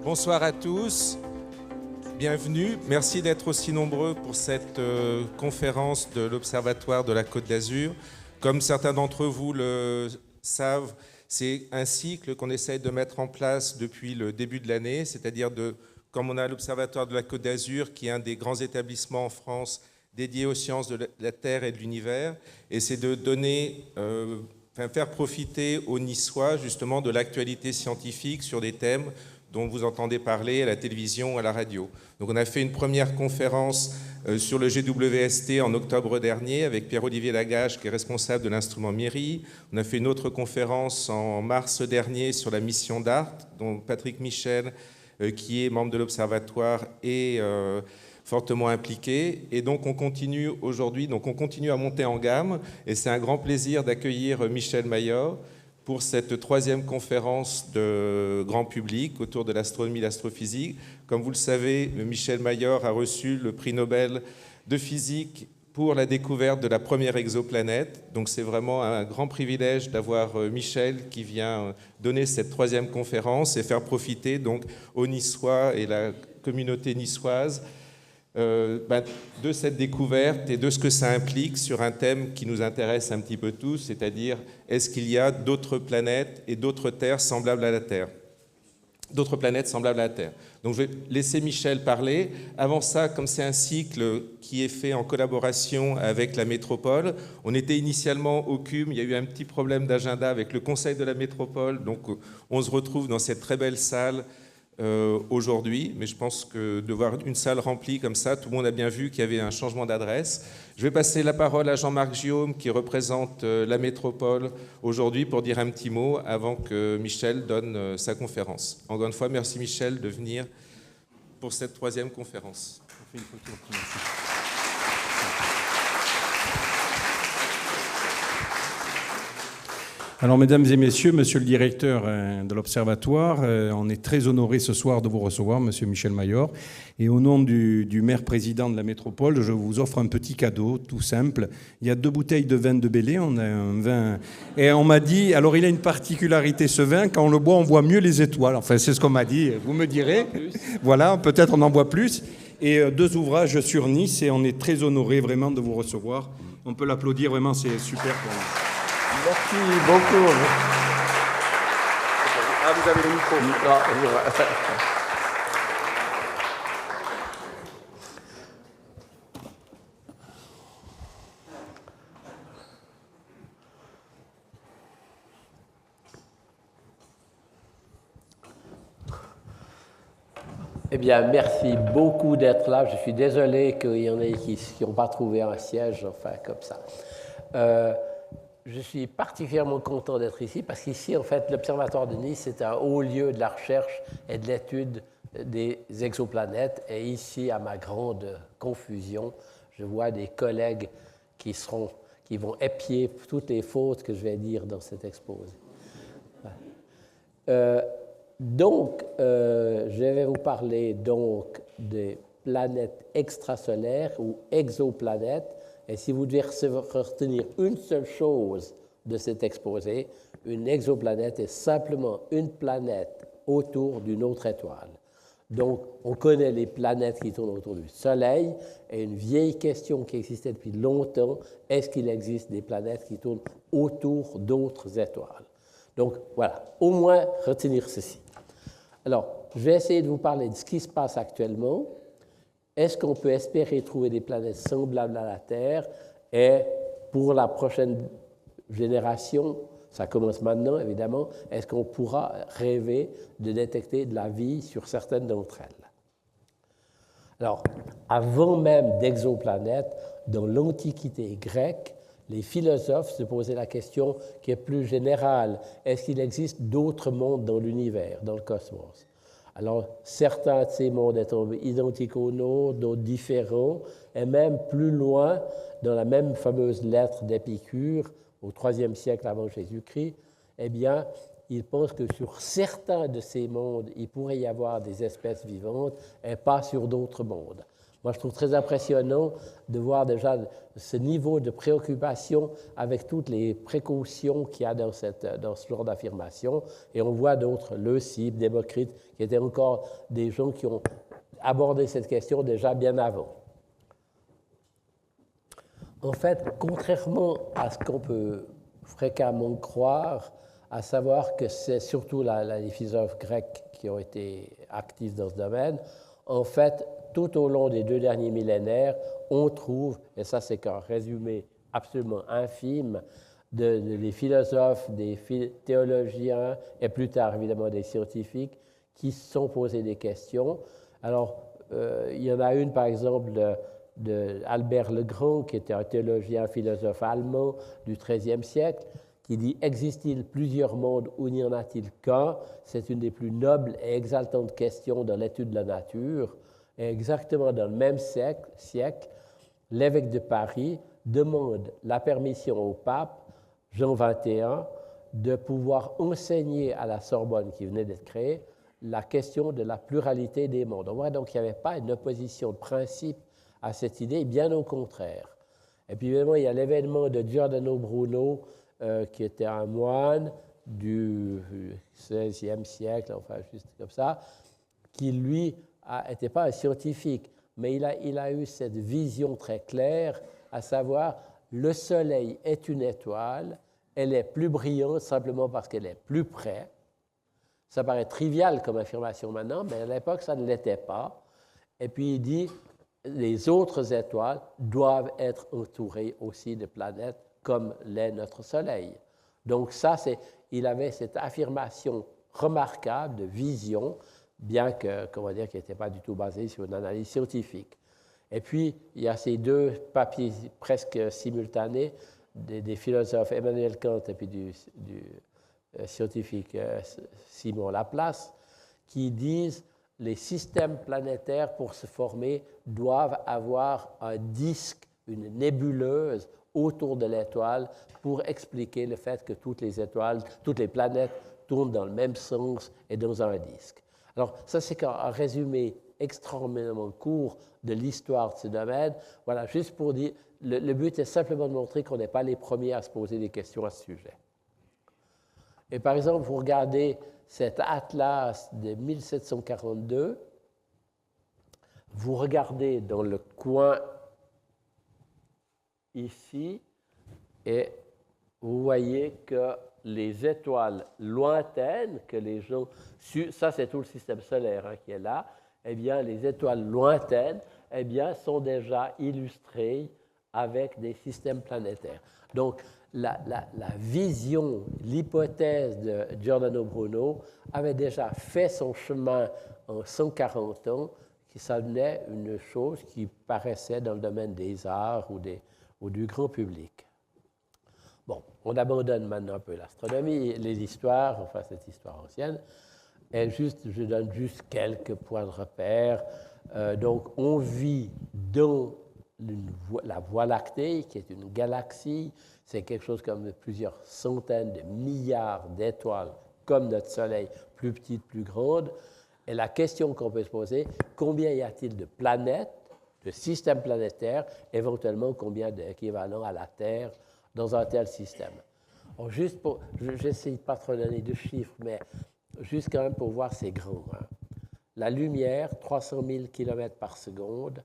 Bonsoir à tous, bienvenue. Merci d'être aussi nombreux pour cette conférence de l'Observatoire de la Côte d'Azur. Comme certains d'entre vous le savent, c'est un cycle qu'on essaye de mettre en place depuis le début de l'année, c'est-à-dire comme on a l'Observatoire de la Côte d'Azur, qui est un des grands établissements en France dédiés aux sciences de la Terre et de l'univers, et c'est de donner, faire profiter aux Niçois justement de l'actualité scientifique sur des thèmes dont vous entendez parler à la télévision, à la radio. Donc on a fait une première conférence sur le GWST en octobre dernier avec Pierre-Olivier Lagage, qui est responsable de l'instrument MIRI. On a fait une autre conférence en mars dernier sur la mission DART, dont Patrick Michel, qui est membre de l'Observatoire, est fortement impliqué. Et donc on continue aujourd'hui, on continue à monter en gamme, et c'est un grand plaisir d'accueillir Michel Mayor pour cette troisième conférence de grand public autour de l'astronomie et l'astrophysique. Comme vous le savez, Michel Mayor a reçu le prix Nobel de physique pour la découverte de la première exoplanète. Donc c'est vraiment un grand privilège d'avoir Michel qui vient donner cette troisième conférence et faire profiter donc aux Niçois et la communauté niçoise de cette découverte et de ce que ça implique sur un thème qui nous intéresse un petit peu tous, c'est-à-dire est-ce qu'il y a d'autres planètes et d'autres terres semblables à la Terre, d'autres planètes semblables à la Terre. Donc je vais laisser Michel parler. Avant ça, comme c'est un cycle qui est fait en collaboration avec la métropole, on était initialement au CUM, il y a eu un petit problème d'agenda avec le conseil de la métropole, donc on se retrouve dans cette très belle salle aujourd'hui, mais je pense que de voir une salle remplie comme ça, tout le monde a bien vu qu'il y avait un changement d'adresse. Je vais passer la parole à Jean-Marc Guillaume qui représente la métropole aujourd'hui pour dire un petit mot avant que Michel donne sa conférence. Encore une fois, merci Michel de venir pour cette troisième conférence. On fait une photo. Merci. Alors, mesdames et messieurs, monsieur le directeur de l'Observatoire, on est très honoré ce soir de vous recevoir, monsieur Michel Mayor. Et au nom du maire-président de la métropole, je vous offre un petit cadeau, tout simple. Il y a 2 bouteilles de vin de Belley. On a un vin... Et on m'a dit, alors il a une particularité, ce vin, quand on le boit, on voit mieux les étoiles. Enfin, c'est ce qu'on m'a dit, vous me direz. Voilà, peut-être on en voit plus. Et 2 ouvrages sur Nice, et on est très honoré vraiment de vous recevoir. On peut l'applaudir, vraiment, c'est super pour nous. Merci beaucoup. Ah, vous avez le micro. Eh bien, merci beaucoup d'être là. Je suis désolé qu'il y en ait qui n'ont pas trouvé un siège, enfin, comme ça. Je suis particulièrement content d'être ici parce qu'ici, en fait, l'Observatoire de Nice, c'est un haut lieu de la recherche et de l'étude des exoplanètes. Et ici, à ma grande confusion, je vois des collègues qui vont épier toutes les fautes que je vais dire dans cet exposé. Donc, je vais vous parler donc des planètes extrasolaires ou exoplanètes. Et si vous devez retenir une seule chose de cet exposé, une exoplanète est simplement une planète autour d'une autre étoile. Donc, on connaît les planètes qui tournent autour du Soleil, et une vieille question qui existait depuis longtemps, est-ce qu'il existe des planètes qui tournent autour d'autres étoiles? Donc, voilà, au moins retenir ceci. Alors, je vais essayer de vous parler de ce qui se passe actuellement. Est-ce qu'on peut espérer trouver des planètes semblables à la Terre? Et pour la prochaine génération, ça commence maintenant évidemment, est-ce qu'on pourra rêver de détecter de la vie sur certaines d'entre elles? Alors, avant même d'exoplanètes, dans l'Antiquité grecque, les philosophes se posaient la question qui est plus générale. Est-ce qu'il existe d'autres mondes dans l'univers, dans le cosmos? Alors, certains de ces mondes étant identiques aux nôtres, d'autres différents, et même plus loin, dans la même fameuse lettre d'Épicure, au IIIe siècle avant Jésus-Christ, eh bien, il pense que sur certains de ces mondes, il pourrait y avoir des espèces vivantes, et pas sur d'autres mondes. Moi, je trouve très impressionnant de voir déjà ce niveau de préoccupation avec toutes les précautions qu'il y a dans ce genre d'affirmation. Et on voit d'autres, Leucippe, Démocrite, qui étaient encore des gens qui ont abordé cette question déjà bien avant. En fait, contrairement à ce qu'on peut fréquemment croire, à savoir que c'est surtout les philosophes grecs qui ont été actifs dans ce domaine, en fait, tout au long des 2 derniers millénaires, on trouve, et ça c'est qu'un résumé absolument infime, des philosophes, des théologiens et plus tard évidemment des scientifiques qui se sont posés des questions. Alors, il y en a une par exemple de Albert Le Grand, qui était un théologien, philosophe allemand du XIIIe siècle, qui dit « Existe-t-il plusieurs mondes ou n'y en a-t-il qu'un ?» C'est une des plus nobles et exaltantes questions dans l'étude de la nature. Et exactement dans le même siècle, l'évêque de Paris demande la permission au pape, Jean XXI, de pouvoir enseigner à la Sorbonne qui venait d'être créée la question de la pluralité des mondes. On voit donc qu'il n'y avait pas une opposition de principe à cette idée, bien au contraire. Et puis évidemment, il y a l'événement de Giordano Bruno, qui était un moine du XVIe siècle, enfin juste comme ça, qui lui n'était pas un scientifique, mais il a eu cette vision très claire, à savoir le Soleil est une étoile, elle est plus brillante simplement parce qu'elle est plus près. Ça paraît trivial comme affirmation maintenant, mais à l'époque, ça ne l'était pas. Et puis il dit, les autres étoiles doivent être entourées aussi de planètes comme l'est notre Soleil. Donc ça, il avait cette affirmation remarquable de vision, bien que, comment dire, qui n'était pas du tout basée sur une analyse scientifique. Et puis, il y a ces 2 papiers presque simultanés des philosophes Emmanuel Kant et puis du scientifique Simon Laplace, qui disent les systèmes planétaires, pour se former, doivent avoir un disque, une nébuleuse autour de l'étoile pour expliquer le fait que toutes les étoiles, toutes les planètes tournent dans le même sens et dans un disque. Alors, ça, c'est qu'un résumé extrêmement court de l'histoire de ce domaine. Voilà, juste pour dire, le but est simplement de montrer qu'on n'est pas les premiers à se poser des questions à ce sujet. Et par exemple, vous regardez cet atlas de 1742, vous regardez dans le coin ici, et vous voyez que les étoiles lointaines, que les gens... Ça, c'est tout le système solaire qui est là. Eh bien, les étoiles lointaines, eh bien, sont déjà illustrées avec des systèmes planétaires. Donc, la vision, l'hypothèse de Giordano Bruno avait déjà fait son chemin en 140 ans, qui s'amenait une chose qui paraissait dans le domaine des arts ou du grand public. Bon, on abandonne maintenant un peu l'astronomie, les histoires, enfin cette histoire ancienne, et je donne juste quelques points de repère. Donc, on vit dans la Voie lactée, qui est une galaxie, c'est quelque chose comme plusieurs centaines de milliards d'étoiles, comme notre Soleil, plus petites, plus grandes. Et la question qu'on peut se poser, combien y a-t-il de planètes, de systèmes planétaires, éventuellement combien d'équivalents à la Terre dans un tel système? Alors, juste pour, j'essaie de ne pas trop donner de chiffres, mais juste quand même pour voir, c'est grand. La lumière, 300 000 km par seconde,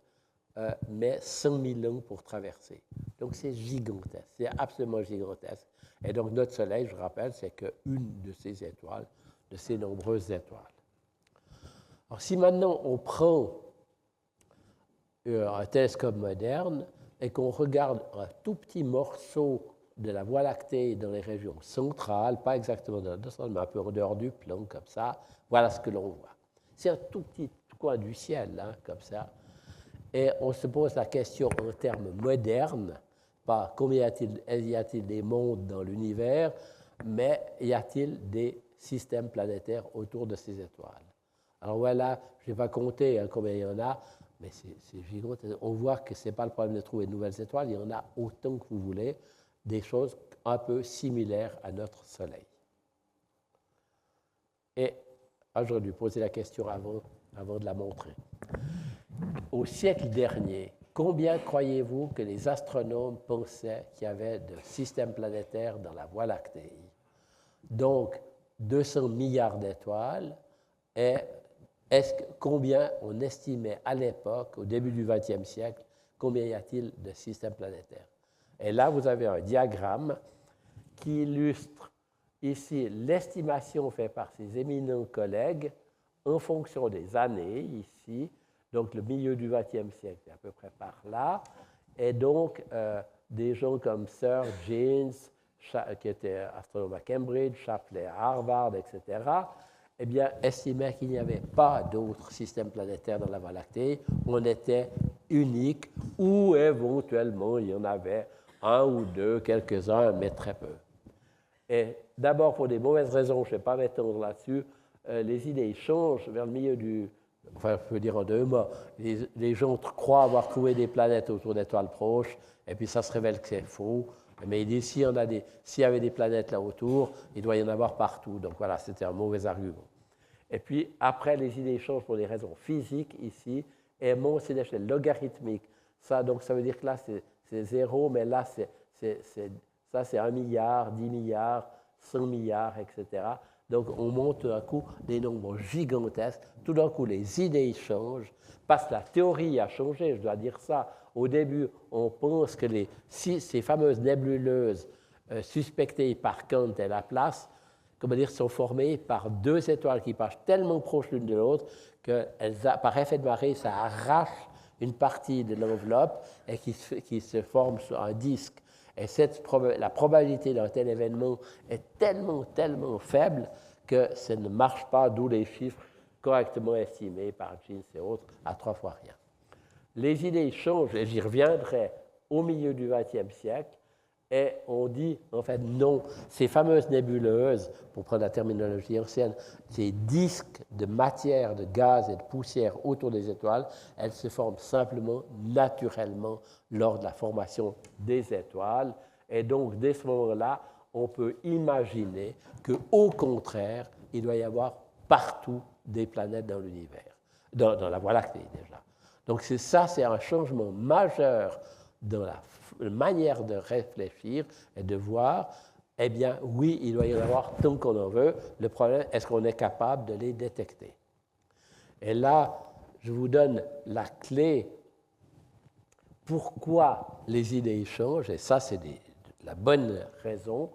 mais 100 000 ans pour traverser. Donc, c'est gigantesque, c'est absolument gigantesque. Et donc, notre Soleil, je rappelle, c'est qu'une de ces étoiles, de ces nombreuses étoiles. Alors, si maintenant on prend un télescope moderne et qu'on regarde un tout petit morceau de la Voie lactée dans les régions centrales, pas exactement dans le centre, mais un peu en dehors du plan, comme ça, voilà ce que l'on voit. C'est un tout petit coin du ciel, comme ça. Et on se pose la question en termes modernes, pas combien y a-t-il des mondes dans l'univers, mais y a-t-il des systèmes planétaires autour de ces étoiles? Alors voilà, je n'ai pas compté combien il y en a, mais c'est gigantesque. On voit que ce n'est pas le problème de trouver de nouvelles étoiles, il y en a autant que vous voulez, des choses un peu similaires à notre Soleil. Et j'aurais dû poser la question avant de la montrer. au siècle dernier, combien croyez-vous que les astronomes pensaient qu'il y avait de systèmes planétaires dans la Voie lactée? Donc, 200 milliards d'étoiles, et combien on estimait à l'époque, au début du XXe siècle, combien y a-t-il de systèmes planétaires? Et là, vous avez un diagramme qui illustre ici l'estimation faite par ces éminents collègues en fonction des années, ici, donc le milieu du XXe siècle, c'est à peu près par là, et donc des gens comme Sir James, qui était astronome à Cambridge, Shapley à Harvard, etc., eh bien, estimaient qu'il n'y avait pas d'autres systèmes planétaires dans la Voie lactée. On était unique, ou éventuellement, il y en avait un ou deux, quelques-uns, mais très peu. Et d'abord, pour des mauvaises raisons, je ne vais pas m'étendre là-dessus, les idées changent vers le milieu du... Enfin, je peux dire en 2 mots. Les gens croient avoir trouvé des planètes autour d'étoiles proches, et puis ça se révèle que c'est faux. Mais il dit, s'il y avait des planètes là autour, il doit y en avoir partout. Donc voilà, c'était un mauvais argument. Et puis, après, les idées changent pour des raisons physiques, ici, et montent c'est d'échelle logarithmique. Ça, donc, ça veut dire que là, c'est 0, mais là, ça, c'est 1 milliard, 10 milliards, 100 milliards, etc. Donc, on monte tout d'un coup des nombres gigantesques. Tout d'un coup, les idées changent, parce que la théorie a changé, je dois dire ça. Au début, on pense que ces fameuses nébuleuses suspectées par Kant et Laplace, sont formées par 2 étoiles qui passent tellement proches l'une de l'autre que par effet de marée, ça arrache une partie de l'enveloppe et qui se forme sur un disque. Et la probabilité d'un tel événement est tellement, tellement faible que ça ne marche pas, d'où les chiffres correctement estimés par Jeans et autres à 3 fois rien. Les idées changent, et j'y reviendrai au milieu du XXe siècle, et on dit, en fait, non, ces fameuses nébuleuses, pour prendre la terminologie ancienne, ces disques de matière, de gaz et de poussière autour des étoiles, elles se forment simplement, naturellement, lors de la formation des étoiles. Et donc, dès ce moment-là, on peut imaginer qu'au contraire, il doit y avoir partout des planètes dans l'univers, dans la Voie lactée déjà. Donc, c'est un changement majeur dans la manière de réfléchir et de voir, eh bien, oui, il doit y en avoir tant qu'on en veut. Le problème, est-ce qu'on est capable de les détecter? Et là, je vous donne la clé. Pourquoi les idées changent? Et ça, c'est la bonne raison.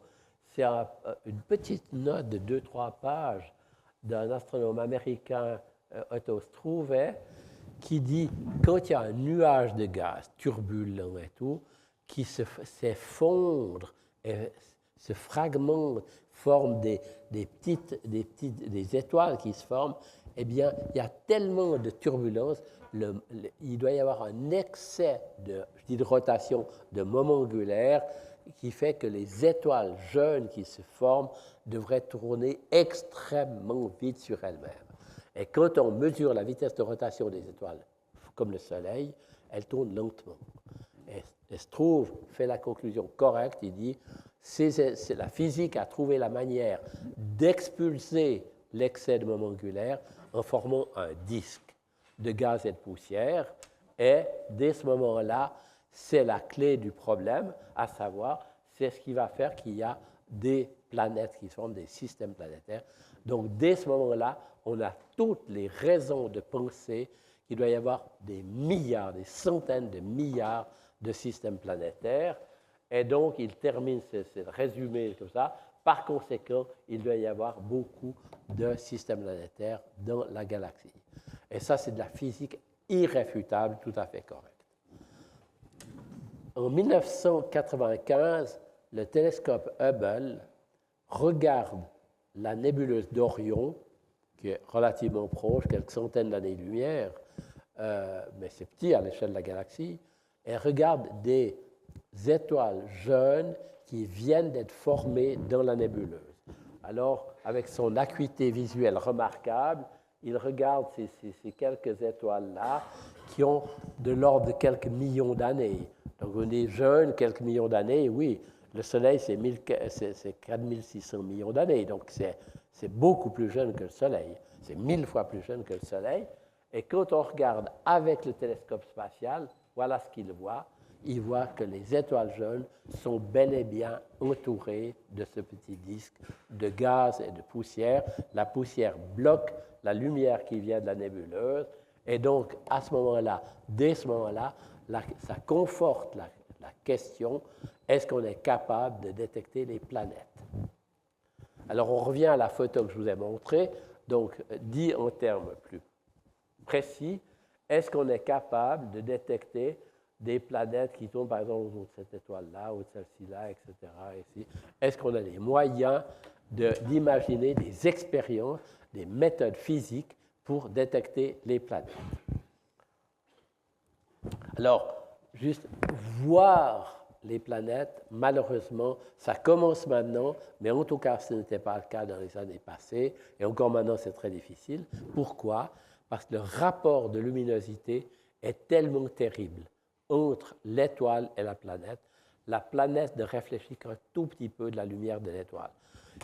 C'est une petite note de 2-3 pages d'un astronome américain, Otto Struve, qui dit quand il y a un nuage de gaz turbulent et tout, qui s'effondre et se fragmente, forme des étoiles qui se forment, eh bien, il y a tellement de turbulences, il doit y avoir un excès de rotation, de moment angulaire, qui fait que les étoiles jeunes qui se forment devraient tourner extrêmement vite sur elles-mêmes. Et quand on mesure la vitesse de rotation des étoiles, comme le Soleil, elles tournent lentement. Et Struve fait la conclusion correcte, il dit c'est la physique a trouvé la manière d'expulser l'excès de moment angulaire en formant un disque de gaz et de poussière, et dès ce moment-là, c'est la clé du problème, à savoir, c'est ce qui va faire qu'il y a des planètes qui se forment, des systèmes planétaires. Donc, dès ce moment-là, on a toutes les raisons de penser qu'il doit y avoir des milliards, des centaines de milliards de systèmes planétaires. Et donc, il termine ce résumé comme ça. Par conséquent, il doit y avoir beaucoup de systèmes planétaires dans la galaxie. Et ça, c'est de la physique irréfutable, tout à fait correcte. En 1995, le télescope Hubble regarde la nébuleuse d'Orion, qui est relativement proche, quelques centaines d'années-lumière, mais c'est petit à l'échelle de la galaxie, et regarde des étoiles jeunes qui viennent d'être formées dans la nébuleuse. Alors, avec son acuité visuelle remarquable, il regarde ces quelques étoiles-là qui ont de l'ordre de quelques millions d'années. Donc, on est jeune, quelques millions d'années, oui. Le Soleil, c'est 4600 millions d'années, donc c'est beaucoup plus jeune que le Soleil. C'est 1000 fois plus jeune que le Soleil. Et quand on regarde avec le télescope spatial, voilà ce qu'il voit. Il voit que les étoiles jeunes sont bel et bien entourées de ce petit disque de gaz et de poussière. La poussière bloque la lumière qui vient de la nébuleuse. Et donc, à ce moment-là, dès ce moment-là, ça conforte la question, est-ce qu'on est capable de détecter les planètes? Alors, on revient à la photo que je vous ai montrée. Donc, dit en termes plus précis, est-ce qu'on est capable de détecter des planètes qui tournent, par exemple, autour de cette étoile-là, ou de celle-ci-là, etc. Ici. Est-ce qu'on a les moyens d'imaginer des expériences, des méthodes physiques pour détecter les planètes? Alors, juste voir les planètes, malheureusement, ça commence maintenant, mais en tout cas, ce n'était pas le cas dans les années passées, et encore maintenant, c'est très difficile. Pourquoi? Parce que le rapport de luminosité est tellement terrible entre l'étoile et la planète ne réfléchit qu'un tout petit peu de la lumière de l'étoile.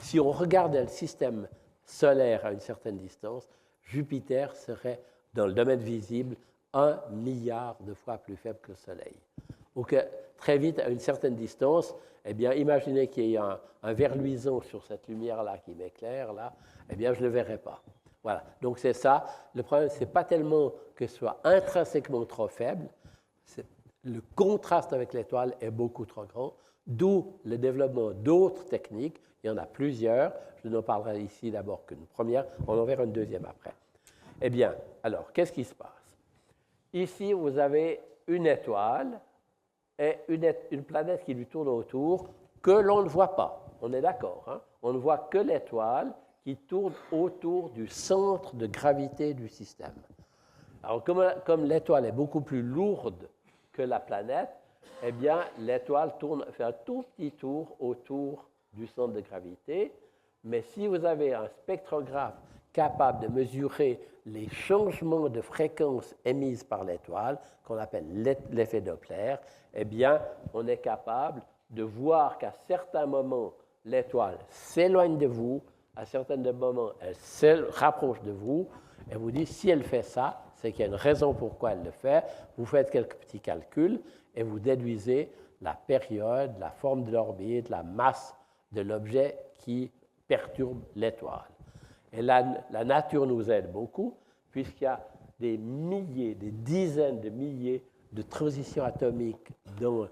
Si on regardait le système solaire à une certaine distance, Jupiter serait, dans le domaine visible, 1 milliard de fois plus faible que le Soleil. Donc, très vite, à une certaine distance, eh bien, imaginez qu'il y ait un verre luisant sur cette lumière-là qui m'éclaire, là, eh bien, je ne le verrai pas. Voilà. Donc, c'est ça. Le problème, ce n'est pas tellement que ce soit intrinsèquement trop faible, le contraste avec l'étoile est beaucoup trop grand, d'où le développement d'autres techniques. Il y en a plusieurs. Je n'en parlerai ici d'abord qu'une première. On en verra une deuxième après. Eh bien, alors, qu'est-ce qui se passe? Ici, vous avez une étoile et une planète qui lui tourne autour que l'on ne voit pas. On est d'accord, hein? On ne voit que l'étoile qui tourne autour du centre de gravité du système. Alors, comme l'étoile est beaucoup plus lourde que la planète, eh bien, l'étoile fait un tout petit tour autour du centre de gravité. Mais si vous avez un spectrographe capable de mesurer les changements de fréquence émises par l'étoile, qu'on appelle l'effet Doppler, eh bien, on est capable de voir qu'à certains moments, l'étoile s'éloigne de vous, à certains moments, elle se rapproche de vous, et vous dites, si elle fait ça, c'est qu'il y a une raison pourquoi elle le fait. Vous faites quelques petits calculs et vous déduisez la période, la forme de l'orbite, la masse de l'objet qui perturbe l'étoile. Et la nature nous aide beaucoup, puisqu'il y a des milliers, des dizaines de milliers de transitions atomiques dans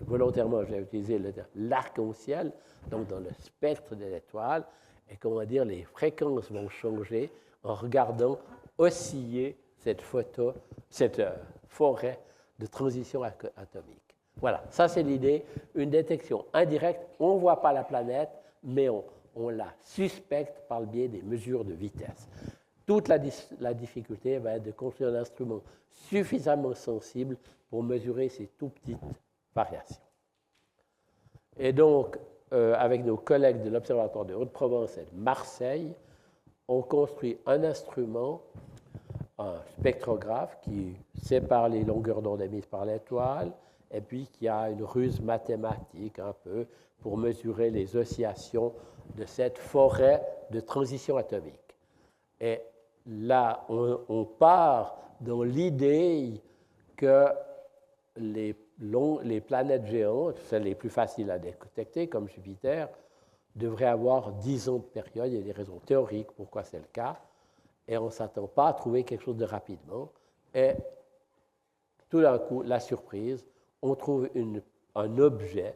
volontairement, j'ai utilisé l'arc-en-ciel, donc dans le spectre de l'étoile, et comment dire, les fréquences vont changer en regardant osciller cette forêt de transition atomique. Voilà, ça c'est l'idée, une détection indirecte. On ne voit pas la planète, mais on la suspecte par le biais des mesures de vitesse. Toute la difficulté va être de construire un instrument suffisamment sensible pour mesurer ces tout petites variations. Et donc, avec nos collègues de l'Observatoire de Haute-Provence et de Marseille, on construit un instrument, un spectrographe qui sépare les longueurs d'onde émises par l'étoile et puis qui a une ruse mathématique un peu pour mesurer les oscillations de cette forêt de transition atomique. Et là, on part dans l'idée que les planètes géantes, celles les plus faciles à détecter, comme Jupiter, devraient avoir 10 ans de période. Il y a des raisons théoriques pourquoi c'est le cas. Et on ne s'attend pas à trouver quelque chose de rapidement. Et tout d'un coup, la surprise, on trouve un objet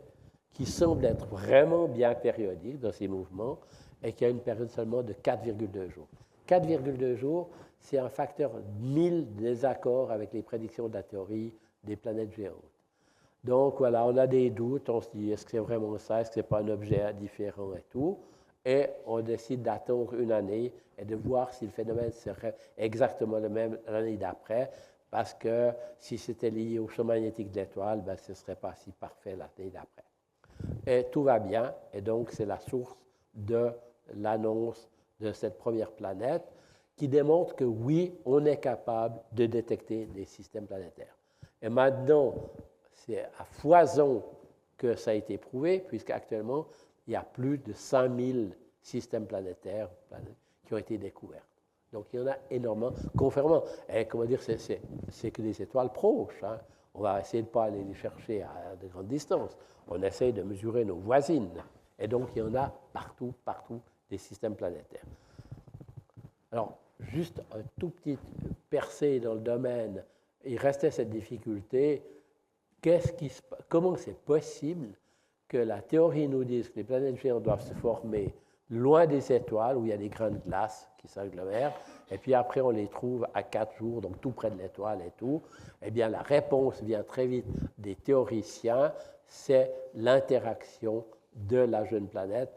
qui semble être vraiment bien périodique dans ses mouvements et qui a une période seulement de 4,2 jours. 4,2 jours, c'est un facteur 1000 désaccord avec les prédictions de la théorie des planètes géantes. Donc voilà, on a des doutes, on se dit est-ce que c'est vraiment ça, est-ce que ce n'est pas un objet différent et tout, et on décide d'attendre une année et de voir si le phénomène serait exactement le même l'année d'après, parce que si c'était lié au champ magnétique de l'étoile, ben, ce ne serait pas si parfait l'année d'après. Et tout va bien, et donc c'est la source de l'annonce de cette première planète qui démontre que oui, on est capable de détecter des systèmes planétaires. Et maintenant, c'est à foison que ça a été prouvé, puisqu'actuellement, il y a plus de 5000 systèmes planétaires qui ont été découverts. Donc il y en a énormément. Confirmant, comment dire, c'est que des étoiles proches. Hein. On va essayer de ne pas aller les chercher à de grandes distances. On essaye de mesurer nos voisines. Et donc il y en a partout, partout des systèmes planétaires. Alors, juste un tout petit percée dans le domaine, il restait cette difficulté. Comment c'est possible que la théorie nous dise que les planètes géantes doivent se former loin des étoiles, où il y a des grains de glace qui s'agglomèrent, et puis après on les trouve à 4 jours, donc tout près de l'étoile et tout? Eh bien, la réponse vient très vite des théoriciens, c'est l'interaction de la jeune planète,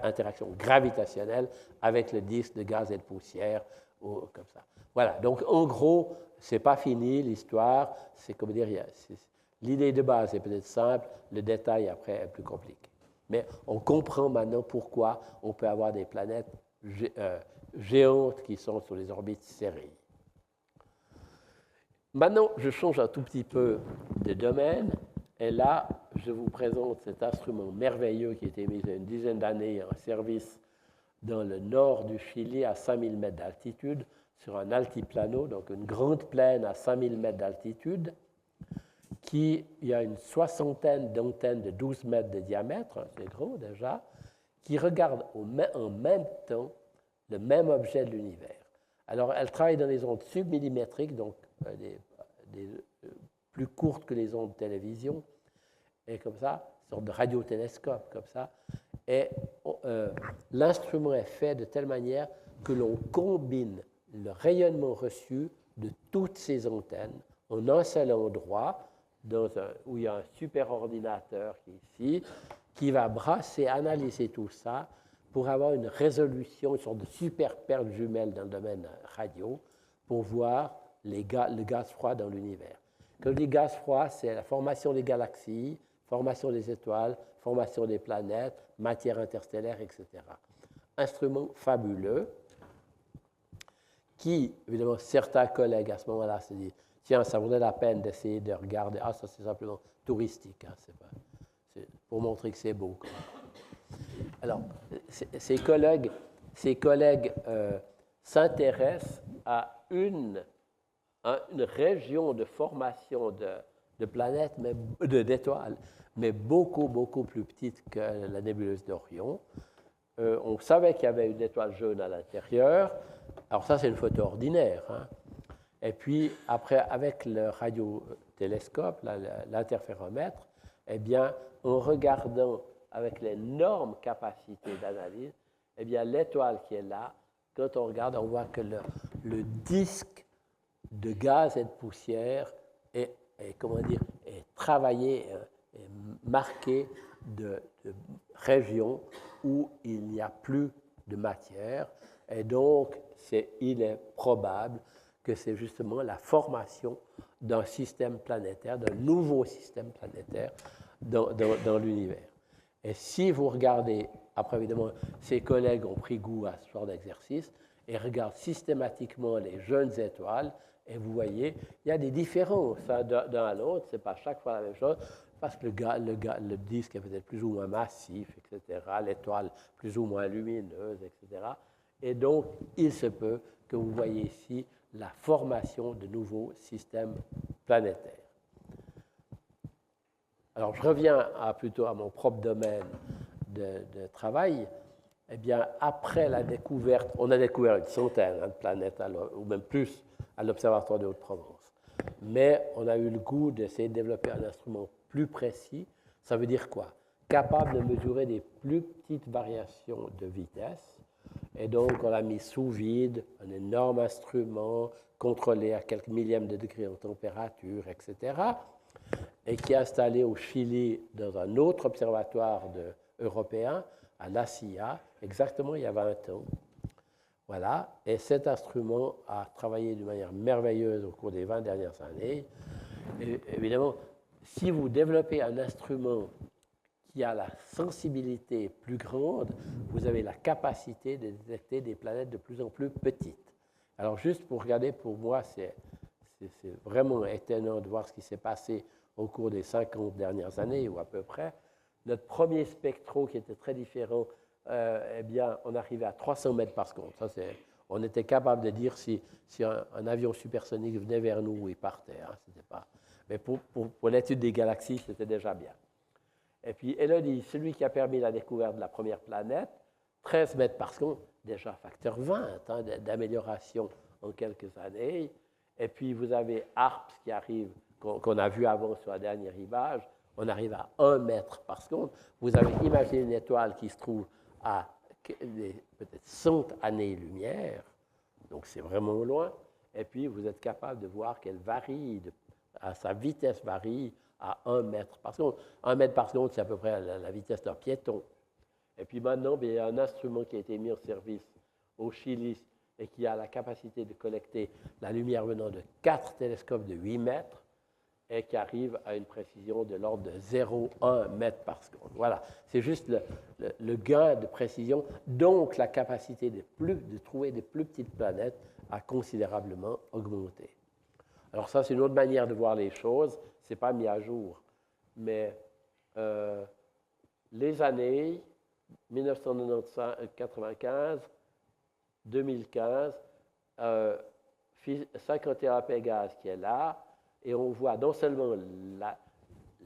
interaction gravitationnelle avec le disque de gaz et de poussière, ou comme ça. Voilà, donc en gros, c'est pas fini l'histoire, c'est comme dire, l'idée de base est peut-être simple, le détail après est plus compliqué. Mais on comprend maintenant pourquoi on peut avoir des planètes géantes qui sont sur les orbites serrées. Maintenant, je change un tout petit peu de domaine, et là, je vous présente cet instrument merveilleux qui a été mis il y a une dizaine d'années en service dans le nord du Chili, à 5000 mètres d'altitude, sur un altiplano, donc une grande plaine à 5000 mètres d'altitude, il y a une soixantaine d'antennes de 12 mètres de diamètre, c'est gros déjà, qui regardent en même temps le même objet de l'univers. Alors, elles travaillent dans les ondes submillimétriques, donc plus courtes que les ondes de télévision, et comme ça, une sorte de radiotélescope, comme ça. Et l'instrument est fait de telle manière que l'on combine le rayonnement reçu de toutes ces antennes en un seul endroit, où il y a un superordinateur qui est ici, qui va brasser, analyser tout ça pour avoir une résolution, une sorte de super paire jumelle dans le domaine radio, pour voir le gaz froid dans l'univers. Quand je dis gaz froid, c'est la formation des galaxies, formation des étoiles, formation des planètes, matière interstellaire, etc. Instrument fabuleux qui, évidemment, certains collègues à ce moment-là se disent « Tiens, ça vaudrait la peine d'essayer de regarder. Ah, ça, c'est simplement touristique. Hein, c'est pour montrer que c'est beau. » Alors, ces collègues s'intéressent à une région de formation de planètes, d'étoiles, mais beaucoup, beaucoup plus petite que la nébuleuse d'Orion. On savait qu'il y avait une étoile jaune à l'intérieur. Alors ça, c'est une photo ordinaire. Hein. Et puis, après, avec le radiotélescope, l'interféromètre, eh bien, en regardant avec l'énorme capacité d'analyse, eh bien, l'étoile qui est là, quand on regarde, on voit que le disque de gaz et de poussière est travaillé, est marqué de régions où il n'y a plus de matière. Et donc, il est probable que c'est justement la formation d'un système planétaire, d'un nouveau système planétaire dans l'univers. Et si vous regardez, après évidemment, ses collègues ont pris goût à ce genre d'exercice et regardent systématiquement les jeunes étoiles, et vous voyez, il y a des différences hein, d'un à l'autre, ce n'est pas chaque fois la même chose, parce que le disque est peut-être plus ou moins massif, etc., l'étoile plus ou moins lumineuse, etc. Et donc, il se peut que vous voyez ici la formation de nouveaux systèmes planétaires. Alors, je reviens plutôt à mon propre domaine de travail. Eh bien, après la découverte, on a découvert une centaine de planètes, ou même plus, à l'Observatoire de Haute-Provence. Mais on a eu le goût d'essayer de développer un instrument plus précis. Ça veut dire quoi? Capable de mesurer des plus petites variations de vitesse. Et donc, on l'a mis sous vide, un énorme instrument contrôlé à quelques millièmes de degrés en température, etc., et qui est installé au Chili dans un autre observatoire européen, à La Silla, exactement il y a 20 ans. Voilà, et cet instrument a travaillé d'une manière merveilleuse au cours des 20 dernières années. Et évidemment, si vous développez un instrument qui a la sensibilité plus grande, vous avez la capacité de détecter des planètes de plus en plus petites. Alors juste pour regarder, pour moi, c'est vraiment étonnant de voir ce qui s'est passé au cours des 50 dernières années, ou à peu près. Notre premier spectro, qui était très différent, eh bien, on arrivait à 300 mètres par seconde. Ça, On était capable de dire si un avion supersonique venait vers nous ou il partait. Hein, c'était pas... Mais pour l'étude des galaxies, c'était déjà bien. Et puis, elle a dit, celui qui a permis la découverte de la première planète, 13 mètres par seconde, déjà facteur 20 hein, d'amélioration en quelques années. Et puis, vous avez HARPS qui arrive, qu'on a vu avant sur la dernière image, on arrive à 1 mètre par seconde. Vous avez imaginé une étoile qui se trouve à peut-être 100 années-lumière, donc c'est vraiment loin. Et puis, vous êtes capable de voir qu'elle varie, sa vitesse varie à 1 mètre par seconde. 1 mètre par seconde, c'est à peu près la vitesse d'un piéton. Et puis maintenant, il y a un instrument qui a été mis en service au Chili et qui a la capacité de collecter la lumière venant de 4 télescopes de 8 mètres et qui arrive à une précision de l'ordre de 0,1 mètre par seconde. Voilà, c'est juste le gain de précision. Donc, la capacité de trouver des plus petites planètes a considérablement augmenté. Alors ça, c'est une autre manière de voir les choses. Ce n'est pas mis à jour. Mais les années 1995, 2015, 51 Pégase qui est là, et on voit non seulement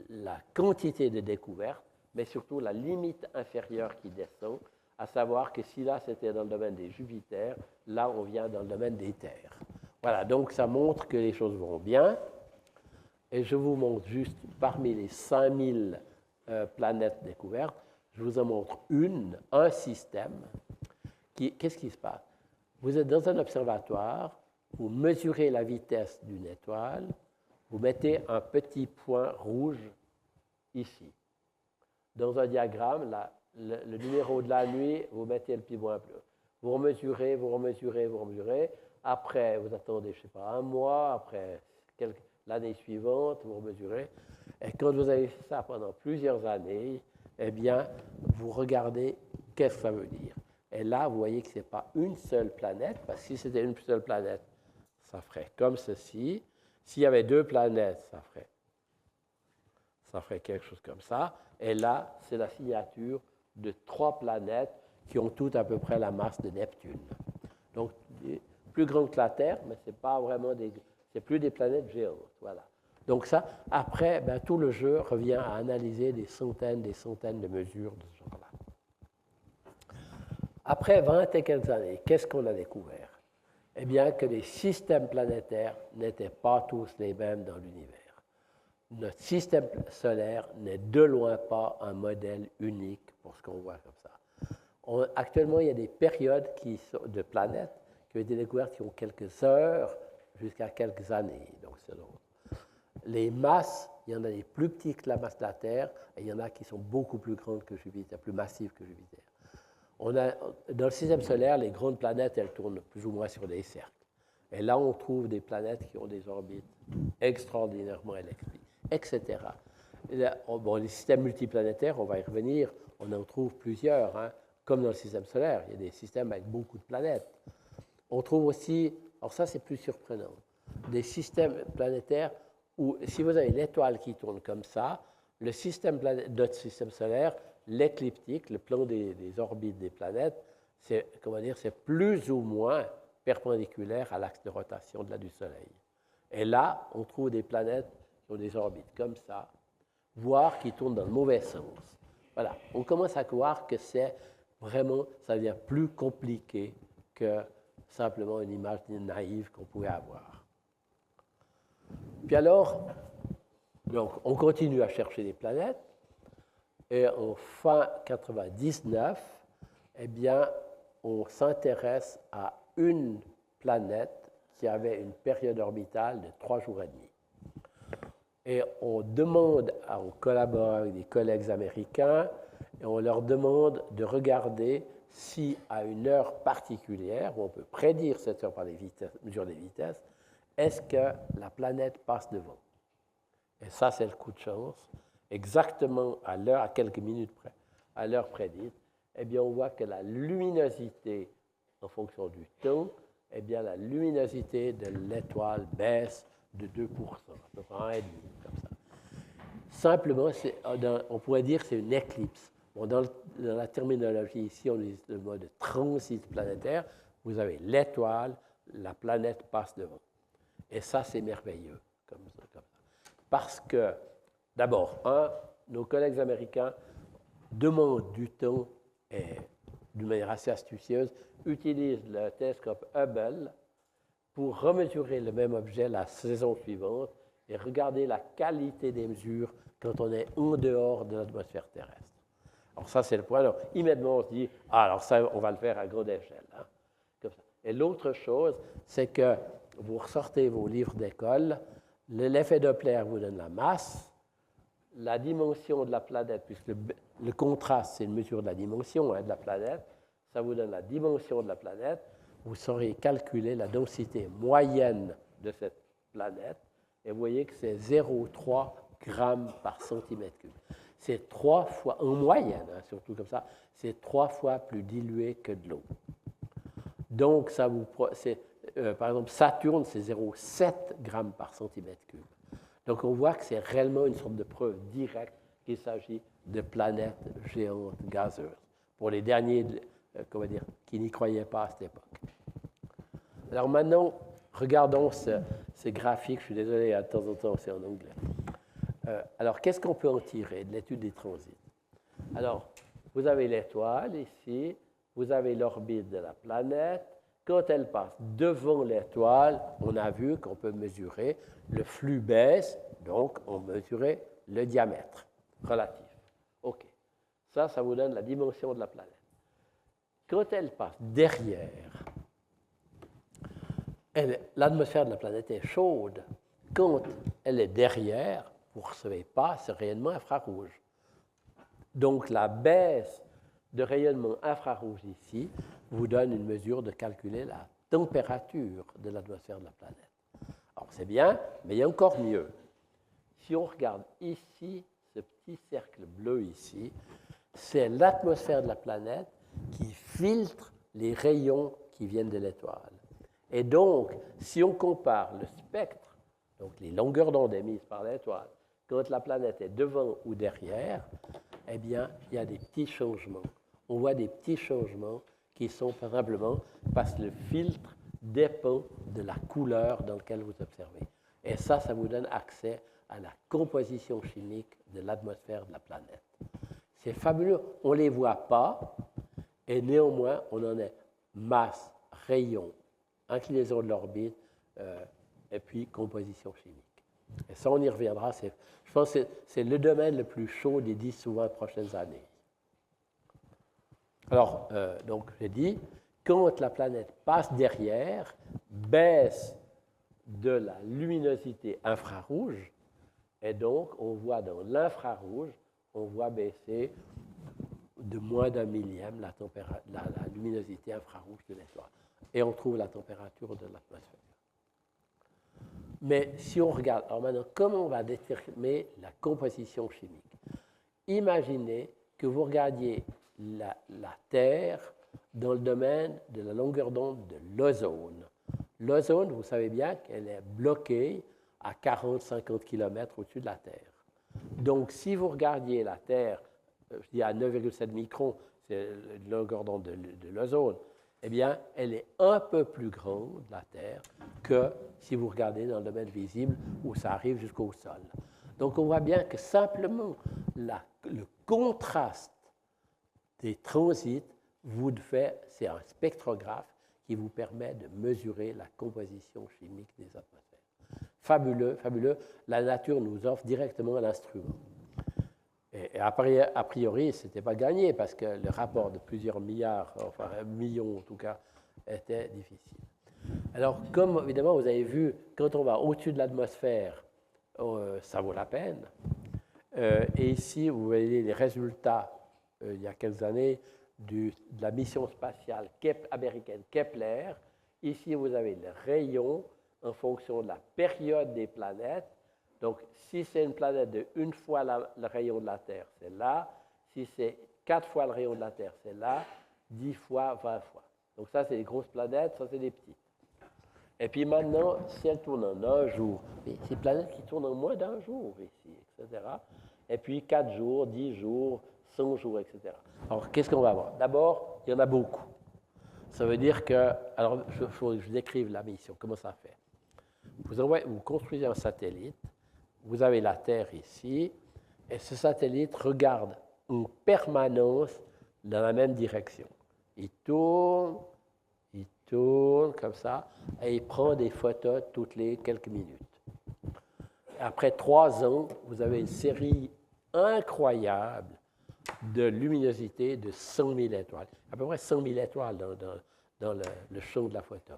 la quantité de découvertes, mais surtout la limite inférieure qui descend, à savoir que si là c'était dans le domaine des Jupiters, là on vient dans le domaine des Terres. Voilà, donc ça montre que les choses vont bien. Et je vous montre juste, parmi les 5000 planètes découvertes, je vous en montre un système. Qu'est-ce qui se passe? Vous êtes dans un observatoire, vous mesurez la vitesse d'une étoile, vous mettez un petit point rouge ici. Dans un diagramme, le numéro de la nuit, vous mettez le petit point bleu. Vous remesurez, vous remesurez, vous remesurez. Après, vous attendez, je ne sais pas, un mois, après l'année suivante, vous remesurez. Et quand vous avez fait ça pendant plusieurs années, eh bien, vous regardez qu'est-ce que ça veut dire. Et là, vous voyez que ce n'est pas une seule planète, parce que si c'était une seule planète, ça ferait comme ceci. S'il y avait 2 planètes, ça ferait quelque chose comme ça. Et là, c'est la signature de 3 planètes qui ont toutes à peu près la masse de Neptune. Donc, plus grandes que la Terre, mais c'est pas vraiment c'est plus des planètes géantes. Voilà. Donc ça, après, tout le jeu revient à analyser des centaines de mesures de ce genre-là. Après 20 et quelques années, qu'est-ce qu'on a découvert? Eh bien, que les systèmes planétaires n'étaient pas tous les mêmes dans l'univers. Notre système solaire n'est de loin pas un modèle unique pour ce qu'on voit comme ça. Actuellement, il y a des périodes de planètes qui ont été découvertes qui ont quelques heures jusqu'à quelques années. Donc, c'est long. Les masses, il y en a des plus petites que la masse de la Terre, et il y en a qui sont beaucoup plus grandes que Jupiter, plus massives que Jupiter. Dans le système solaire, les grandes planètes, elles tournent plus ou moins sur des cercles. Et là, on trouve des planètes qui ont des orbites extraordinairement elliptiques, etc. Les systèmes multiplanétaires, on va y revenir, on en trouve plusieurs, hein, comme dans le système solaire. Il y a des systèmes avec beaucoup de planètes. On trouve aussi, alors ça c'est plus surprenant, des systèmes planétaires où si vous avez l'étoile qui tourne comme ça, le système notre système solaire, l'écliptique, le plan des orbites des planètes, c'est plus ou moins perpendiculaire à l'axe de rotation du Soleil. Et là, on trouve des planètes qui ont des orbites comme ça, voire qui tournent dans le mauvais sens. Voilà, on commence à voir que c'est vraiment, ça devient plus compliqué que simplement une image naïve qu'on pouvait avoir. Puis alors, donc, on continue à chercher des planètes, et en fin 99, eh bien, on s'intéresse à une planète qui avait une période orbitale de 3 jours et demi. Et on collabore avec des collègues américains, et on leur demande de regarder si, à une heure particulière, où on peut prédire cette heure par les mesures des vitesses, est-ce que la planète passe devant. Et ça, c'est le coup de chance. Exactement à l'heure, à quelques minutes près, à l'heure prédite, eh bien, on voit que la luminosité, en fonction du temps, eh bien, la luminosité de l'étoile baisse de 2%, à peu près 1,5, comme ça. Simplement, on pourrait dire que c'est une éclipse. Bon, dans la terminologie ici, on utilise le mot de transit planétaire, vous avez l'étoile, la planète passe devant. Et ça, c'est merveilleux. Comme ça. Parce que, d'abord, nos collègues américains demandent du temps et, d'une manière assez astucieuse, utilisent le télescope Hubble pour remesurer le même objet la saison suivante et regarder la qualité des mesures quand on est en dehors de l'atmosphère terrestre. Alors ça, c'est le point. Alors, immédiatement, on se dit, alors ça, on va le faire à grande échelle. Hein, comme ça. Et l'autre chose, c'est que vous ressortez vos livres d'école, l'effet Doppler vous donne la masse, la dimension de la planète, puisque le contraste, c'est une mesure de la dimension de la planète, ça vous donne la dimension de la planète, vous saurez calculer la densité moyenne de cette planète, et vous voyez que c'est 0,3 grammes par centimètre cube. C'est 3 fois, en moyenne, hein, surtout comme ça, c'est 3 fois plus dilué que de l'eau. Donc, ça vous, par exemple, Saturne, c'est 0,7 grammes par centimètre cube. Donc, on voit que c'est réellement une sorte de preuve directe qu'il s'agit de planètes géantes gazeuses. Pour les derniers, comment dire, qui n'y croyaient pas à cette époque. Alors maintenant, regardons ce graphique. Je suis désolé, de temps en temps, c'est en anglais. Alors, qu'est-ce qu'on peut en tirer de l'étude des transits? Alors, vous avez l'étoile ici, vous avez l'orbite de la planète. Quand elle passe devant l'étoile, on a vu qu'on peut mesurer le flux baisse, donc on mesurait le diamètre relatif. OK. Ça vous donne la dimension de la planète. Quand elle passe derrière, l'atmosphère de la planète est chaude. Quand elle est derrière, vous ne recevez pas ce rayonnement infrarouge. Donc la baisse de rayonnement infrarouge ici vous donne une mesure de calculer la température de l'atmosphère de la planète. Alors c'est bien, mais il y a encore mieux. Si on regarde ici, ce petit cercle bleu ici, c'est l'atmosphère de la planète qui filtre les rayons qui viennent de l'étoile. Et donc, si on compare le spectre, donc les longueurs d'onde émises par l'étoile, quand la planète est devant ou derrière, eh bien, il y a des petits changements. On voit des petits changements qui sont probablement parce que le filtre dépend de la couleur dans laquelle vous observez. Et ça vous donne accès à la composition chimique de l'atmosphère de la planète. C'est fabuleux. On ne les voit pas, et néanmoins, on en est masse, rayon, inclinaison de l'orbite, et puis composition chimique. Et ça, on y reviendra. Je pense que c'est le domaine le plus chaud des 10 ou 20 prochaines années. Alors, donc, j'ai dit, quand la planète passe derrière, baisse de la luminosité infrarouge, et donc, on voit dans l'infrarouge, on voit baisser de moins d'1 millième la luminosité infrarouge de l'étoile. Et on trouve la température de l'atmosphère. Mais si on regarde, alors maintenant, comment on va déterminer la composition chimique? Imaginez que vous regardiez la Terre dans le domaine de la longueur d'onde de l'ozone. L'ozone, vous savez bien qu'elle est bloquée à 40-50 km au-dessus de la Terre. Donc, si vous regardiez la Terre, je dis à 9,7 microns, c'est la longueur d'onde de l'ozone, eh bien, elle est un peu plus grande, la Terre, que si vous regardez dans le domaine visible où ça arrive jusqu'au sol. Donc, on voit bien que simplement le contraste des transits vous fait, c'est un spectrographe qui vous permet de mesurer la composition chimique des atmosphères. Fabuleux, fabuleux. La nature nous offre directement l'instrument. Et a priori, ce n'était pas gagné parce que le rapport de plusieurs milliards, enfin millions en tout cas, était difficile. Alors, comme évidemment vous avez vu, quand on va au-dessus de l'atmosphère, ça vaut la peine. Et ici, vous voyez les résultats, il y a quelques années, de la mission spatiale américaine Kepler. Ici, vous avez le rayon en fonction de la période des planètes. Donc, si c'est une planète de 1 fois le rayon de la Terre, c'est là. Si c'est 4 fois le rayon de la Terre, c'est là. 10 fois, 20 fois. Donc, ça, c'est les grosses planètes, ça, c'est les petites. Et puis maintenant, si elles tournent en un jour, ces planètes qui tournent en moins d'1 jour ici, etc. Et puis 4 jours, 10 jours, 100 jours, etc. Alors, qu'est-ce qu'on va avoir? D'abord, il y en a beaucoup. Ça veut dire que, alors je décrive la mission, comment ça fait. Vous construisez un satellite, vous avez la Terre ici, et ce satellite regarde en permanence dans la même direction. Il tourne comme ça, et il prend des photos toutes les quelques minutes. Après 3 ans, vous avez une série incroyable de luminosité de 100 000 étoiles. À peu près 100 000 étoiles dans le champ de la photo.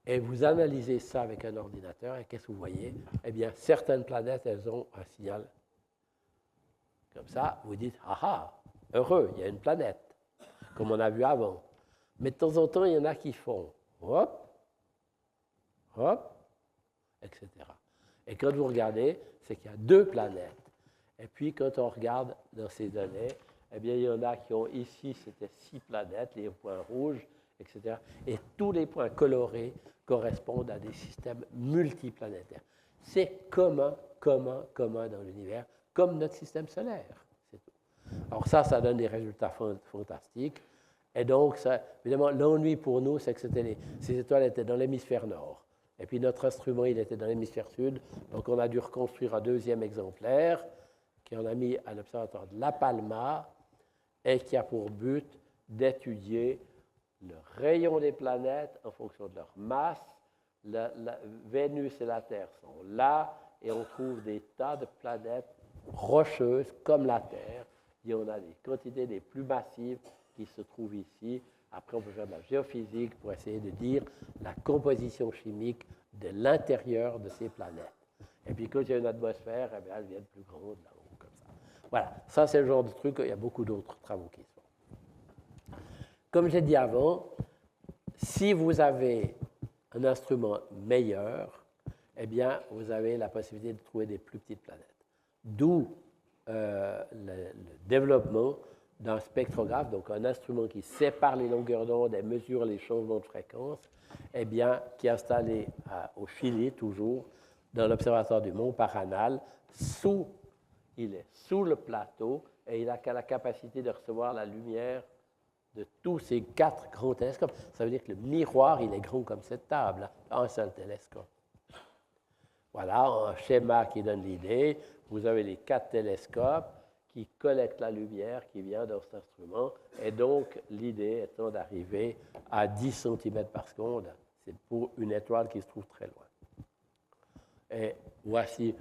Et vous analysez ça avec un ordinateur, et qu'est-ce que vous voyez? Eh bien, certaines planètes, elles ont un signal comme ça. Vous dites, ah ah, heureux, il y a une planète, comme on a vu avant. Mais de temps en temps, il y en a qui font hop, hop, etc. Et quand vous regardez, c'est qu'il y a 2 planètes. Et puis, quand on regarde dans ces données, eh bien, il y en a qui ont ici, c'était 6 planètes, les points rouges, etc. Et tous les points colorés correspondent à des systèmes multiplanétaires. C'est commun dans l'univers, comme notre système solaire. C'est tout. Alors ça donne des résultats fantastiques. Et donc, ça, évidemment, l'ennui pour nous, c'est que ces étoiles étaient dans l'hémisphère nord. Et puis notre instrument, il était dans l'hémisphère sud. Donc on a dû reconstruire un 2e exemplaire qu'on a mis à l'observatoire de La Palma et qui a pour but d'étudier le rayon des planètes en fonction de leur masse. Vénus et la Terre sont là et on trouve des tas de planètes rocheuses comme la Terre. Il y en a des quantités des plus massives qui se trouvent ici. Après, on peut faire de la géophysique pour essayer de dire la composition chimique de l'intérieur de ces planètes. Et puis, quand il y a une atmosphère, eh bien, elles viennent plus grandes là-haut, comme ça. Voilà, ça c'est le genre de truc, il y a beaucoup d'autres travaux qui se font. Comme j'ai dit avant, si vous avez un instrument meilleur, eh bien, vous avez la possibilité de trouver des plus petites planètes. D'où le développement d'un spectrographe, donc un instrument qui sépare les longueurs d'onde et mesure les changements de fréquence, eh bien, qui est installé au Chili, toujours, dans l'observatoire du Mont Paranal. Il est sous le plateau et il a la capacité de recevoir la lumière de tous ces 4 grands télescopes. Ça veut dire que le miroir, il est grand comme cette table, un seul télescope. Voilà un schéma qui donne l'idée. Vous avez les 4 télescopes qui collectent la lumière qui vient dans cet instrument. Et donc, l'idée étant d'arriver à 10 cm par seconde. C'est pour une étoile qui se trouve très loin. Et voici,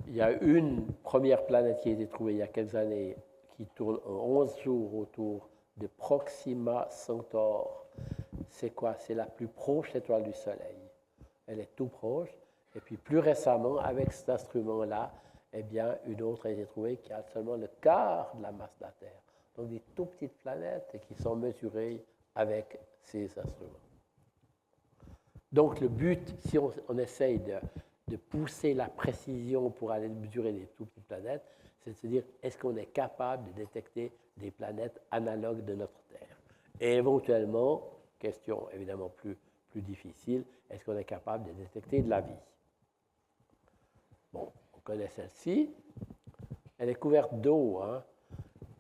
il y a une première planète qui a été trouvée il y a quelques années qui tourne en 11 jours autour de Proxima Centauri. C'est quoi? C'est la plus proche étoile du Soleil. Elle est tout proche. Et puis, plus récemment, avec cet instrument-là, eh bien, une autre a été trouvée qui a seulement le quart de la masse de la Terre. Donc, des tout petites planètes qui sont mesurées avec ces instruments. Donc, le but, si on essaye de pousser la précision pour aller mesurer des tout petites planètes, c'est de se dire, est-ce qu'on est capable de détecter des planètes analogues de notre Terre? Et éventuellement, question évidemment plus difficile, est-ce qu'on est capable de détecter de la vie? Bon, on connaît celle-ci. Elle est couverte d'eau, hein?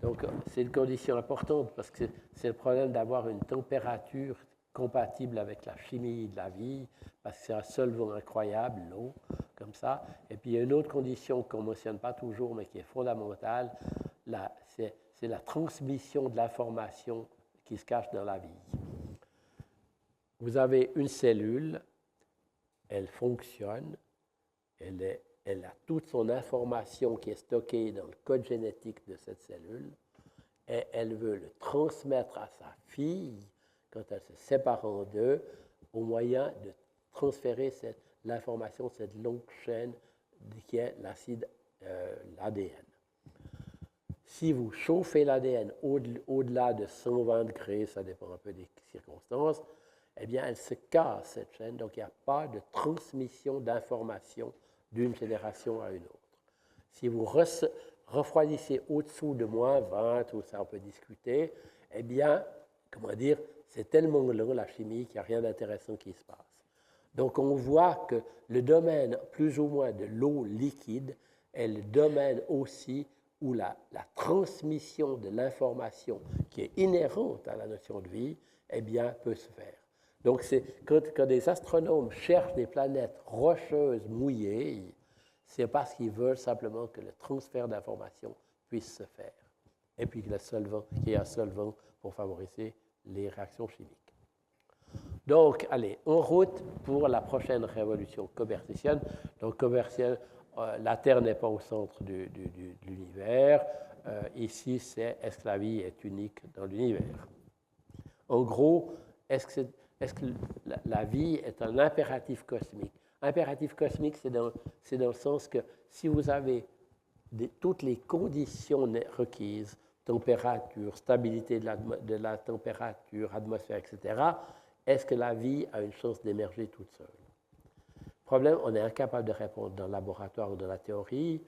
Donc c'est une condition importante parce que c'est le problème d'avoir une température compatible avec la chimie de la vie, parce que c'est un solvant incroyable, l'eau, comme ça. Et puis il y a une autre condition qu'on ne mentionne pas toujours, mais qui est fondamentale, c'est la transmission de l'information qui se cache dans la vie. Vous avez une cellule, elle fonctionne, elle a toute son information qui est stockée dans le code génétique de cette cellule, et elle veut le transmettre à sa fille quand elle se sépare en deux, au moyen de transférer l'information de cette longue chaîne qui est l'acide, l'ADN. Si vous chauffez l'ADN au-delà de 120 degrés, ça dépend un peu des circonstances, eh bien, elle se casse, cette chaîne, donc il n'y a pas de transmission d'informations d'une génération à une autre. Si vous refroidissez au-dessous de moins 20, ou ça on peut discuter, eh bien, comment dire, c'est tellement long la chimie qu'il n'y a rien d'intéressant qui se passe. Donc on voit que le domaine plus ou moins de l'eau liquide est le domaine aussi où la transmission de l'information qui est inhérente à la notion de vie eh bien, peut se faire. Donc, quand des astronomes cherchent des planètes rocheuses mouillées, c'est parce qu'ils veulent simplement que le transfert d'informations puisse se faire. Et puis qu'il y ait un solvant pour favoriser les réactions chimiques. Donc, allez, en route pour la prochaine révolution copernicienne. Donc, copernicienne, la Terre n'est pas au centre de l'univers. Ici, c'est est-ce que la vie est unique dans l'univers? En gros, est-ce que la vie est un impératif cosmique? Impératif cosmique, c'est dans le sens que si vous avez toutes les conditions requises, température, stabilité de la température, atmosphère, etc., est-ce que la vie a une chance d'émerger toute seule? Problème, on est incapable de répondre dans le laboratoire ou dans la théorie.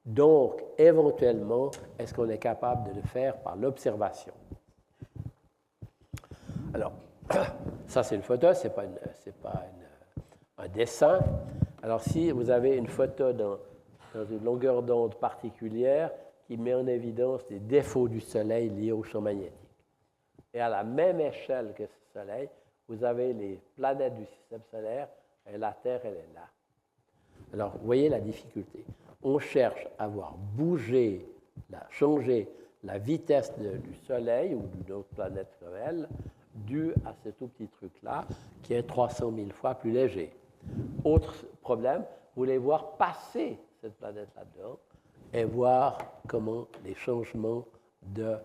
Donc, éventuellement, est-ce qu'on est capable de le faire par l'observation? Alors, ça c'est une photo, ce n'est pas un dessin. Alors, si vous avez une photo dans une longueur d'onde particulière qui met en évidence les défauts du Soleil liés au champ magnétique. Et à la même échelle que ce Soleil, vous avez les planètes du système solaire et la Terre, elle est là. Alors, vous voyez la difficulté. On cherche à voir bouger, changer la vitesse du Soleil ou d'une autre planète comme elle, due à ce tout petit truc-là, qui est 300 000 fois plus léger. Autre problème, vous voulez voir passer cette planète là-dedans et voir comment les changements de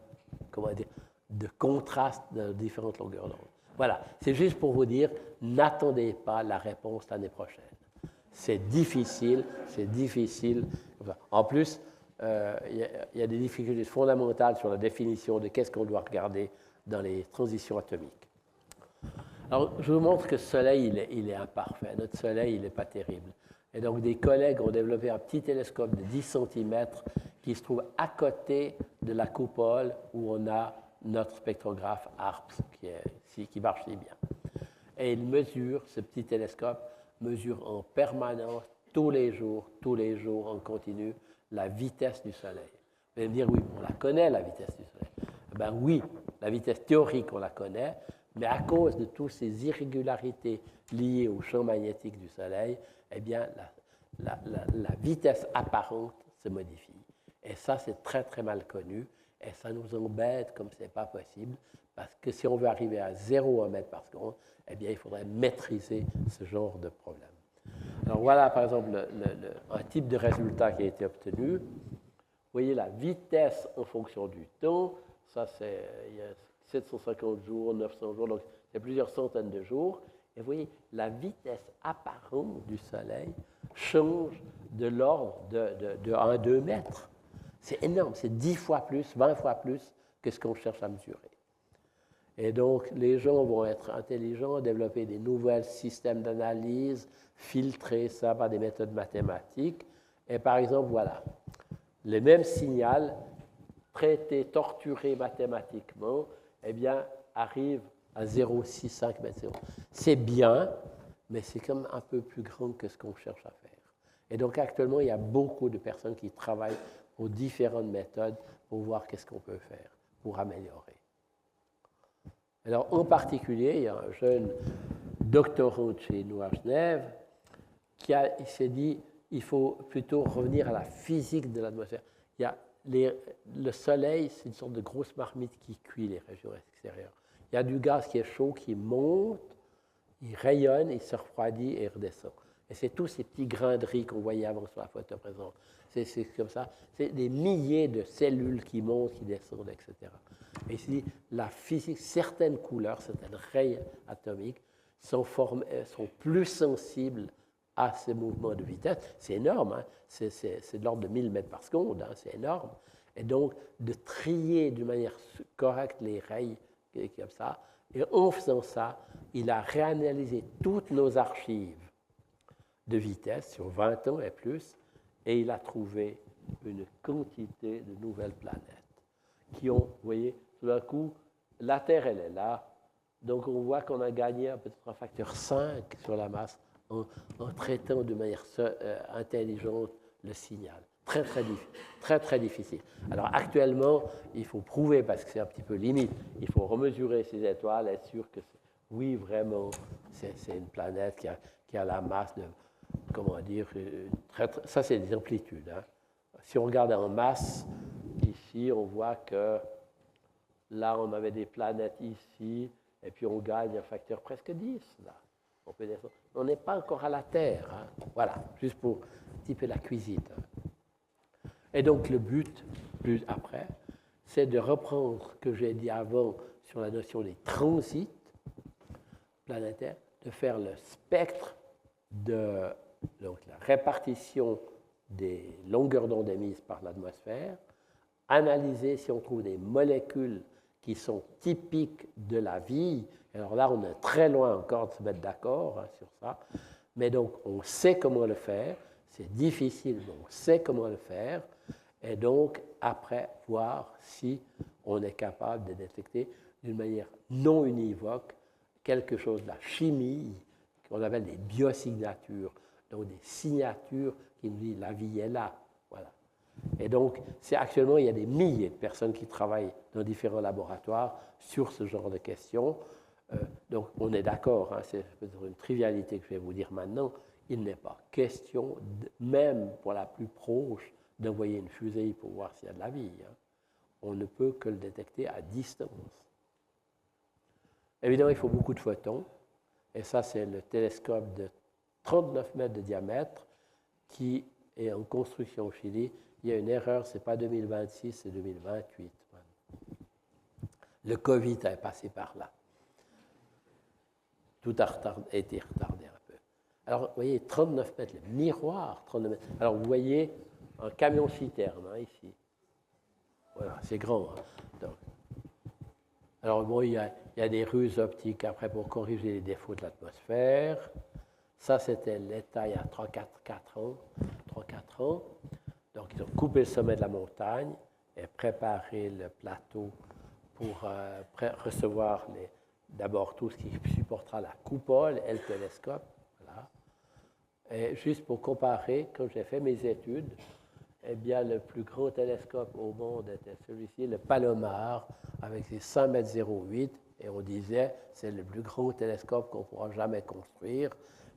contraste de différentes longueurs d'onde. Voilà, c'est juste pour vous dire, n'attendez pas la réponse l'année prochaine. C'est difficile, c'est difficile. En plus, il y a des difficultés fondamentales sur la définition de qu'est-ce qu'on doit regarder dans les transitions atomiques. Alors, je vous montre que ce Soleil, il est imparfait. Notre Soleil, il n'est pas terrible. Et donc, des collègues ont développé un petit télescope de 10 cm qui se trouve à côté de la coupole où on a notre spectrographe HARPS qui marche si bien. Et il mesure, ce petit télescope mesure en permanence, tous les jours, en continu, la vitesse du Soleil. Vous allez me dire, oui, on la connaît, la vitesse du Soleil. Ben oui, la vitesse théorique, on la connaît, mais à cause de toutes ces irrégularités liées au champ magnétique du Soleil, eh bien, la vitesse apparente se modifie. Et ça, c'est très, très mal connu. Et ça nous embête comme ce n'est pas possible, parce que si on veut arriver à 0 mètre par seconde, eh bien, il faudrait maîtriser ce genre de problème. Alors voilà, par exemple, un type de résultat qui a été obtenu. Vous voyez la vitesse en fonction du temps. Ça, il y a 750 jours, 900 jours, donc il y a plusieurs centaines de jours. Et vous voyez, la vitesse apparente du Soleil change de l'ordre de 1 à 2 mètres. C'est énorme, c'est 10 fois plus, 20 fois plus que ce qu'on cherche à mesurer. Et donc, les gens vont être intelligents, développer des nouveaux systèmes d'analyse, filtrer ça par des méthodes mathématiques. Et par exemple, voilà, le même signal, traité, torturé mathématiquement, eh bien, arrive à 0,65 mètres. C'est bien, mais c'est comme un peu plus grand que ce qu'on cherche à faire. Et donc, actuellement, il y a beaucoup de personnes qui travaillent aux différentes méthodes pour voir qu'est-ce qu'on peut faire pour améliorer. Alors, en particulier, il y a un jeune doctorant de chez nous à Genève il s'est dit il faut plutôt revenir à la physique de l'atmosphère. Le Soleil, c'est une sorte de grosse marmite qui cuit les régions extérieures. Il y a du gaz qui est chaud, qui monte, il rayonne, il se refroidit et il redescend. Et c'est tous ces petits grains de riz qu'on voyait avant sur la photo présente. C'est comme ça. C'est des milliers de cellules qui montent, qui descendent, etc. Et ici, la physique, certaines couleurs, certaines rayons atomiques sont plus sensibles à ces mouvements de vitesse. C'est énorme, hein? C'est de l'ordre de 1000 mètres par seconde, hein? C'est énorme. Et donc, de trier d'une manière correcte les rayons comme ça. Et en faisant ça, il a réanalysé toutes nos archives de vitesse sur 20 ans et plus, et il a trouvé une quantité de nouvelles planètes qui ont, vous voyez, tout d'un coup, la Terre, elle est là. Donc, on voit qu'on a gagné peut-être un facteur 5 sur la masse en traitant de manière intelligente le signal. très difficile. Alors actuellement, il faut prouver, parce que c'est un petit peu limite, il faut remesurer ces étoiles, être sûr que oui, vraiment, c'est une planète qui a la masse de, comment dire, ça c'est des amplitudes. Hein. Si on regarde en masse, ici, on voit que là, on avait des planètes ici, et puis on gagne un facteur presque 10, là. On n'est pas encore à la Terre. Hein. Voilà, juste pour un petit peu la cuisine. Et donc, le but, plus après, c'est de reprendre ce que j'ai dit avant sur la notion des transits planétaires, de faire le spectre de donc, la répartition des longueurs d'onde émises par l'atmosphère, analyser si on trouve des molécules qui sont typiques de la vie. Alors là, on est très loin encore de se mettre d'accord hein, sur ça. Mais donc, on sait comment le faire. C'est difficile, mais on sait comment le faire. Et donc, après, voir si on est capable de détecter d'une manière non univoque quelque chose de la chimie qu'on appelle des biosignatures, donc des signatures qui nous disent la vie est là. Voilà. Et donc, actuellement, il y a des milliers de personnes qui travaillent dans différents laboratoires sur ce genre de questions. Donc, on est d'accord, hein, c'est une trivialité que je vais vous dire maintenant, il n'est pas question, même pour la plus proche, d'envoyer une fusée pour voir s'il y a de la vie. Hein. On ne peut que le détecter à distance. Évidemment, il faut beaucoup de photons, et ça, c'est le télescope de 39 mètres de diamètre qui est en construction au Chili. Il y a une erreur, ce n'est pas 2026, c'est 2028. Le Covid est passé par là. Tout a été retardé un peu. Alors, vous voyez, 39 mètres, le miroir, 39 mètres. Alors, vous voyez un camion-citerne, hein, ici. Voilà, c'est grand. Hein. Donc, alors, bon, il y a des ruses optiques après pour corriger les défauts de l'atmosphère. Ça, c'était l'état il y a 3-4 ans. Donc, ils ont coupé le sommet de la montagne et préparé le plateau pour recevoir d'abord tout ce qui supportera la coupole et le télescope. Voilà. Et juste pour comparer, quand j'ai fait mes études, eh bien, le plus grand télescope au monde était celui-ci, le Palomar, avec ses 5,08 m. Et on disait, c'est le plus grand télescope qu'on ne pourra jamais construire,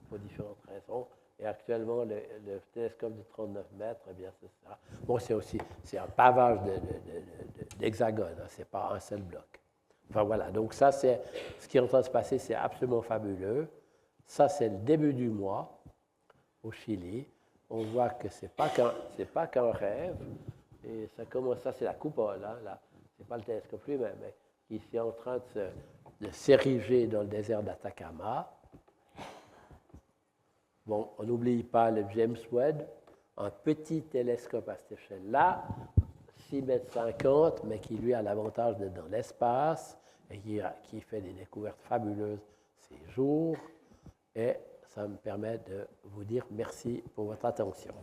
pour différentes raisons. Et actuellement, le télescope de 39 mètres, eh bien, c'est ça. Bon, c'est un pavage d'hexagones, hein, ce n'est pas un seul bloc. Enfin, voilà. Donc, ça, c'est ce qui est en train de se passer, c'est absolument fabuleux. Ça, c'est le début du mois, au Chili. On voit que ce n'est pas qu'un rêve. Et ça commence, ça, c'est la coupole, hein, là. Ce n'est pas le télescope lui-même, mais qui est en train de s'ériger dans le désert d'Atacama. Bon, on n'oublie pas le James Webb, un petit télescope à cette échelle-là, 6,50 m, mais qui lui a l'avantage d'être dans l'espace et qui fait des découvertes fabuleuses ces jours. Et ça me permet de vous dire merci pour votre attention.